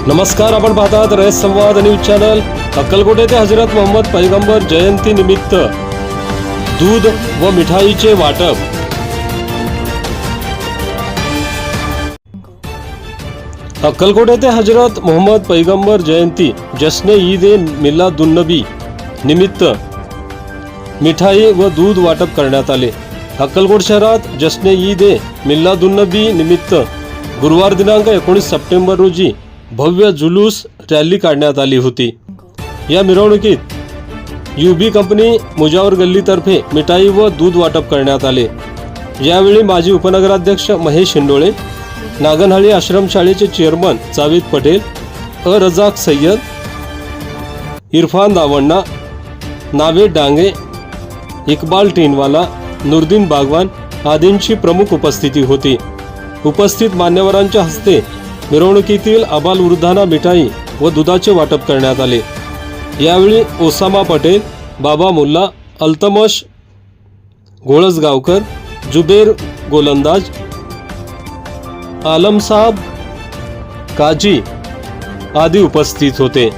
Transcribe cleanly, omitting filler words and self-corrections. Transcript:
नमस्कार, आपण पाहतात रयत संवाद न्यूज चॅनल। अक्कलकोट येथे हजरत मोहम्मद पैगंबर जयंती निमित्त दूध व मिठाईचे वाटप। अक्कलकोट येथे हजरत मोहम्मद पैगंबर जयंती जश्न ईद ए मिलादुन्नबी निमित्त मिठाई व दूध वाटप करण्यात आले। अक्कलकोट शहरात जश्न ईद ए मिलादुन्नबी निमित्त गुरुवार दिनांक 19 सप्टेंबर रोजी भव्य जुलूस रॅली काढण्यात आली होती। या मिरवणुकीत यूबी कंपनी मुजावर गल्लीतर्फे मिठाई व दूध वाटप करण्यात आले। यावेळी माजी उपनगराध्यक्ष महेश हिंडोळे, नागनहळ्ली आश्रमशाळेचे चेअरमन जावेद पटेल, रजाक सय्यद, इरफान दावण्णा, नावेद डांगे, इकबाल टीनवाला, नुरदीन बागवान आदींची प्रमुख उपस्थिती होती। उपस्थित मान्यवरांच्या हस्ते मिरवणुकीतील आबालवृद्धांना मिठाई व दुधाचे वाटप करण्यात आले। यावेळी ओसामा पटेल, बाबा मुल्ला, अल्तमश घोळसगावकर, जुबेर गोलंदाज, आलमसाब काजी आदी उपस्थित होते।